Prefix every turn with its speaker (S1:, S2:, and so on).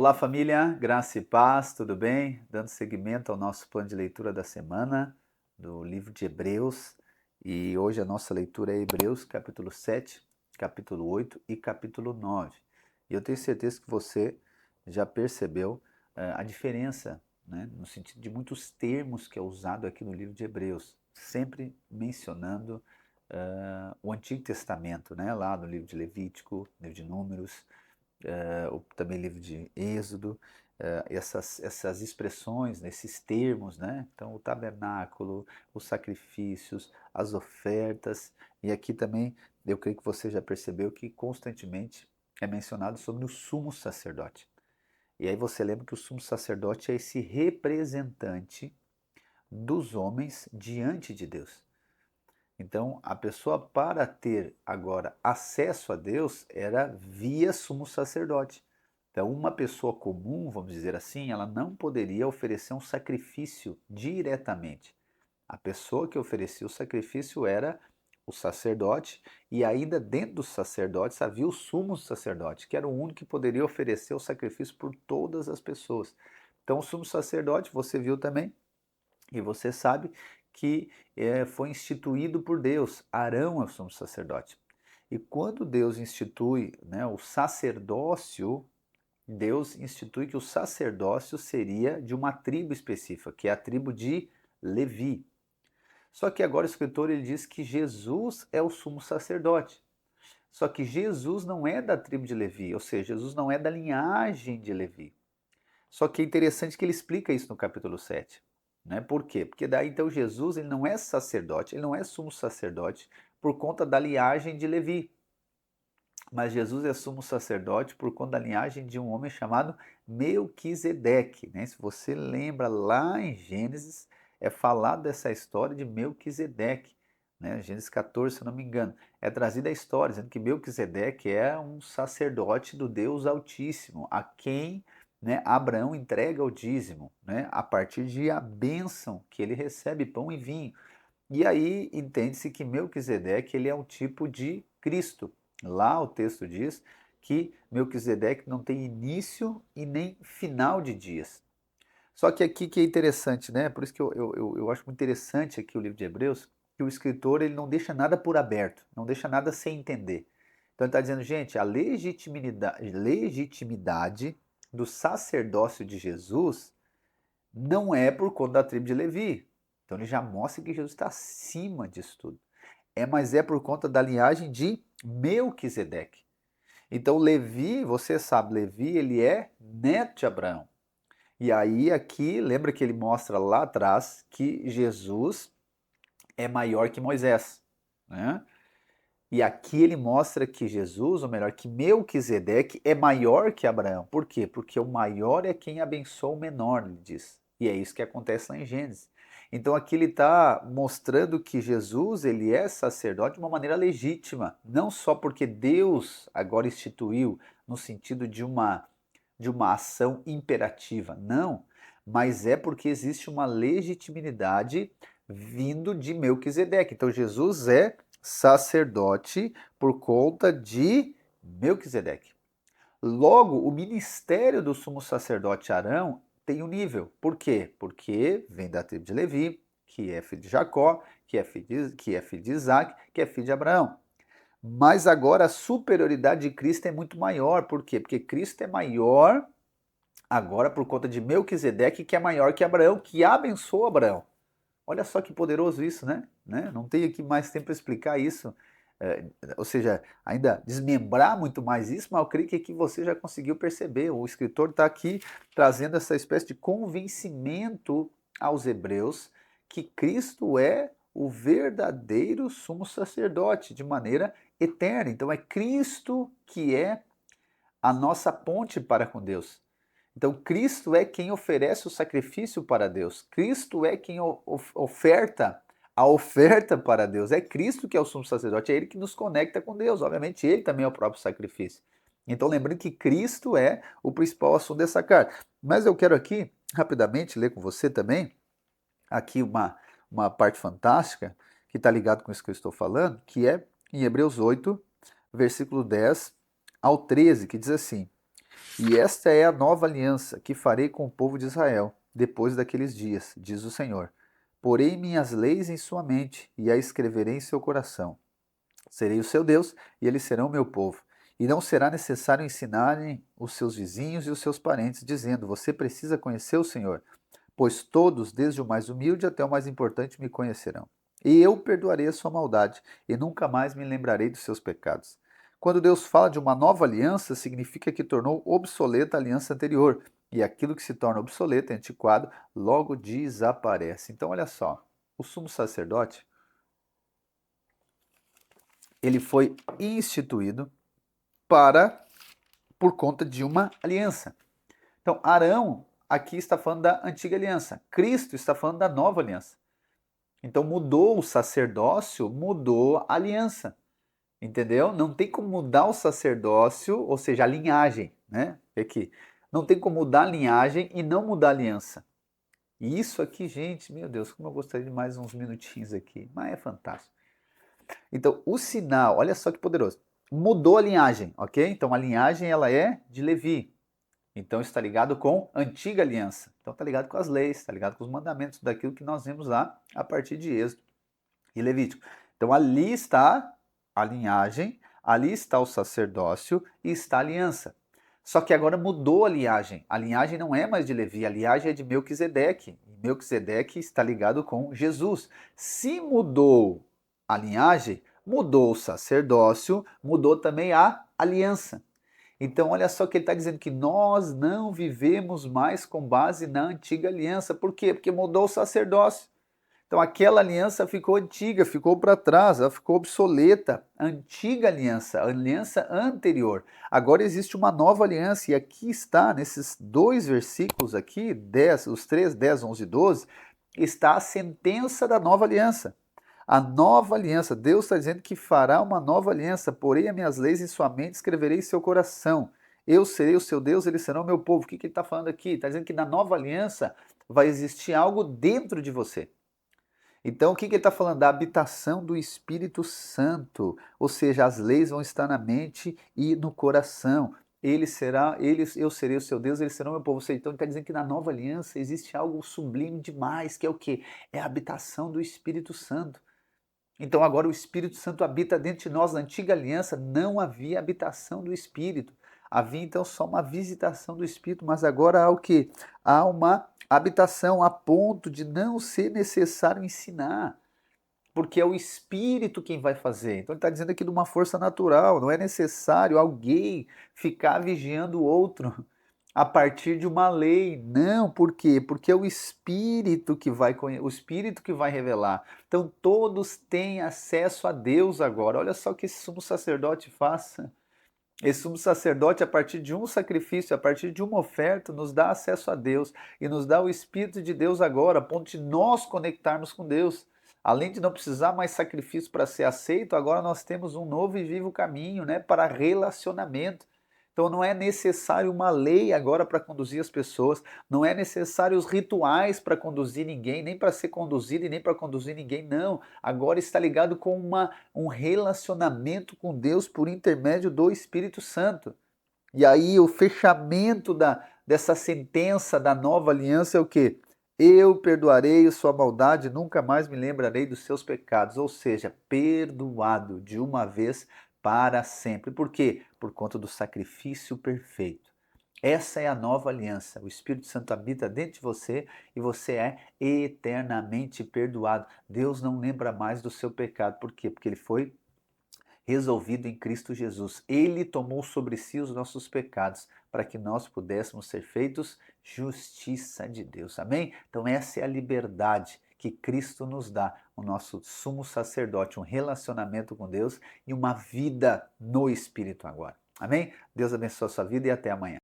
S1: Olá, família, graça e paz, tudo bem? Dando seguimento ao nosso plano de leitura da semana do livro de Hebreus. E hoje a nossa leitura é Hebreus capítulo 7, capítulo 8 e capítulo 9. E eu tenho certeza que você já percebeu a diferença, né, no sentido de muitos termos que é usado aqui no livro de Hebreus, sempre mencionando o Antigo Testamento, né, lá no livro de Levítico, livro de Números, também livro de Êxodo, essas expressões, né, esses termos, né? Então, o tabernáculo, os sacrifícios, as ofertas, e aqui também eu creio que você já percebeu que constantemente é mencionado sobre o sumo sacerdote. E aí você lembra que o sumo sacerdote é esse representante dos homens diante de Deus. Então, a pessoa para ter agora acesso a Deus era via sumo sacerdote. Então, uma pessoa comum, vamos dizer assim, ela não poderia oferecer um sacrifício diretamente. A pessoa que oferecia o sacrifício era o sacerdote, e ainda dentro dos sacerdotes havia o sumo sacerdote, que era o único que poderia oferecer o sacrifício por todas as pessoas. Então, o sumo sacerdote, você viu também, e você sabe que foi instituído por Deus. Arão é o sumo sacerdote. E quando Deus institui, né, o sacerdócio, Deus institui que o sacerdócio seria de uma tribo específica, que é a tribo de Levi. Só que agora o escritor ele diz que Jesus é o sumo sacerdote. Só que Jesus não é da tribo de Levi, ou seja, Jesus não é da linhagem de Levi. Só que é interessante que ele explica isso no capítulo 7. Né? Por quê? Porque daí então Jesus ele não é sacerdote, ele não é sumo sacerdote por conta da linhagem de Levi. Mas Jesus é sumo sacerdote por conta da linhagem de um homem chamado Melquisedeque. Né? Se você lembra lá em Gênesis, é falado dessa história de Melquisedeque. Né? Gênesis 14, se eu não me engano. É trazida a história, dizendo que Melquisedeque é um sacerdote do Deus Altíssimo, a quem, né, Abraão entrega o dízimo, né, a partir de a bênção que ele recebe, pão e vinho. E aí entende-se que Melquisedeque ele é um tipo de Cristo. Lá o texto diz que Melquisedeque não tem início e nem final de dias. Só que aqui que é interessante, né? Por isso que eu acho muito interessante aqui o livro de Hebreus, que o escritor ele não deixa nada por aberto, não deixa nada sem entender. Então ele está dizendo, gente, a legitimidade do sacerdócio de Jesus não é por conta da tribo de Levi. Então ele já mostra que Jesus está acima disso tudo. Mas é por conta da linhagem de Melquisedeque. Então Levi, você sabe, Levi ele é neto de Abraão. E aí aqui, lembra que ele mostra lá atrás que Jesus é maior que Moisés, né? E aqui ele mostra que Jesus, ou melhor, que Melquisedeque é maior que Abraão. Por quê? Porque o maior é quem abençoa o menor, ele diz. E é isso que acontece lá em Gênesis. Então aqui ele está mostrando que Jesus ele é sacerdote de uma maneira legítima, não só porque Deus agora instituiu no sentido de uma ação imperativa, não, mas é porque existe uma legitimidade vindo de Melquisedeque. Então Jesus é sacerdote por conta de Melquisedeque. Logo, o ministério do sumo sacerdote Arão tem um nível. Por quê? Porque vem da tribo de Levi, que é filho de Jacó, que é filho de Isaac, que é filho de Abraão. Mas agora a superioridade de Cristo é muito maior. Por quê? Porque Cristo é maior agora por conta de Melquisedeque, que é maior que Abraão, que abençoou Abraão. Olha só que poderoso isso, né? Não tenho aqui mais tempo para explicar isso, é, ou seja, ainda desmembrar muito mais isso, mas eu creio que aqui você já conseguiu perceber. O escritor está aqui trazendo essa espécie de convencimento aos hebreus que Cristo é o verdadeiro sumo sacerdote de maneira eterna. Então é Cristo que é a nossa ponte para com Deus. Então, Cristo é quem oferece o sacrifício para Deus. Cristo é quem oferta a oferta para Deus. É Cristo que é o sumo sacerdote, é Ele que nos conecta com Deus. Obviamente, Ele também é o próprio sacrifício. Então, lembrando que Cristo é o principal assunto dessa carta. Mas eu quero aqui, rapidamente, ler com você também, aqui uma parte fantástica, que está ligado com isso que eu estou falando, que é em Hebreus 8, versículo 10 ao 13, que diz assim: E esta é a nova aliança que farei com o povo de Israel depois daqueles dias, diz o Senhor. Porei minhas leis em sua mente e a escreverei em seu coração. Serei o seu Deus e eles serão o meu povo. E não será necessário ensinarem os seus vizinhos e os seus parentes, dizendo: você precisa conhecer o Senhor, pois todos, desde o mais humilde até o mais importante, me conhecerão. E eu perdoarei a sua maldade, e nunca mais me lembrarei dos seus pecados. Quando Deus fala de uma nova aliança, significa que tornou obsoleta a aliança anterior, e aquilo que se torna obsoleto, antiquado, logo desaparece. Então, olha só, o sumo sacerdote, ele foi instituído por conta de uma aliança. Então, Arão aqui está falando da antiga aliança. Cristo está falando da nova aliança. Então, mudou o sacerdócio, mudou a aliança. Entendeu? Não tem como mudar o sacerdócio, ou seja, a linhagem, né? Aqui. Não tem como mudar a linhagem e não mudar a aliança. E isso aqui, gente, meu Deus, como eu gostaria de mais uns minutinhos aqui. Mas é fantástico. Então, o sinal, olha só que poderoso. Mudou a linhagem, ok? Então, a linhagem ela é de Levi. Então, está ligado com a antiga aliança. Então, está ligado com as leis, está ligado com os mandamentos daquilo que nós vemos lá a partir de Êxodo e Levítico. Então, ali está a linhagem, ali está o sacerdócio e está a aliança. Só que agora mudou a linhagem. A linhagem não é mais de Levi, a linhagem é de Melquisedeque. E Melquisedeque está ligado com Jesus. Se mudou a linhagem, mudou o sacerdócio, mudou também a aliança. Então, olha só que ele está dizendo que nós não vivemos mais com base na antiga aliança. Por quê? Porque mudou o sacerdócio. Então, aquela aliança ficou antiga, ficou para trás, ela ficou obsoleta. A antiga aliança, a aliança anterior. Agora existe uma nova aliança, e aqui está, nesses dois versículos aqui, 10, os 3, 10, 11 e 12, está a sentença da nova aliança. A nova aliança, Deus está dizendo que fará uma nova aliança, porei as minhas leis em sua mente, escreverei em seu coração. Eu serei o seu Deus, eles serão o meu povo. O que ele está falando aqui? Está dizendo que na nova aliança vai existir algo dentro de você. Então, o que ele está falando? Da habitação do Espírito Santo, ou seja, as leis vão estar na mente e no coração. Eu serei o seu Deus, eles serão meu povo. Então, ele está dizendo que na nova aliança existe algo sublime demais, que é o quê? É a habitação do Espírito Santo. Então, agora o Espírito Santo habita dentro de nós. Na antiga aliança não havia habitação do Espírito. Havia então só uma visitação do Espírito, mas agora há o quê? Há uma habitação a ponto de não ser necessário ensinar, porque é o Espírito quem vai fazer. Então ele está dizendo aqui de uma força natural, não é necessário alguém ficar vigiando o outro a partir de uma lei. Não, por quê? Porque é o Espírito que vai o Espírito que vai revelar. Então todos têm acesso a Deus agora. Olha só o que esse sumo sacerdote faça. Esse sumo sacerdote, a partir de um sacrifício, a partir de uma oferta, nos dá acesso a Deus e nos dá o Espírito de Deus agora, a ponto de nós conectarmos com Deus. Além de não precisar mais sacrifício para ser aceito, agora nós temos um novo e vivo caminho, né, para relacionamento. Então não é necessário uma lei agora para conduzir as pessoas, não é necessário os rituais para conduzir ninguém, nem para ser conduzido e nem para conduzir ninguém, não. Agora está ligado com um relacionamento com Deus por intermédio do Espírito Santo. E aí o fechamento dessa sentença da nova aliança é o quê? Eu perdoarei a sua maldade, nunca mais me lembrarei dos seus pecados. Ou seja, perdoado de uma vez para sempre. Por quê? Por conta do sacrifício perfeito. Essa é a nova aliança. O Espírito Santo habita dentro de você e você é eternamente perdoado. Deus não lembra mais do seu pecado. Por quê? Porque ele foi resolvido em Cristo Jesus. Ele tomou sobre si os nossos pecados para que nós pudéssemos ser feitos justiça de Deus. Amém? Então essa é a liberdade que Cristo nos dá, o nosso sumo sacerdote, um relacionamento com Deus e uma vida no Espírito agora. Amém? Deus abençoe a sua vida e até amanhã.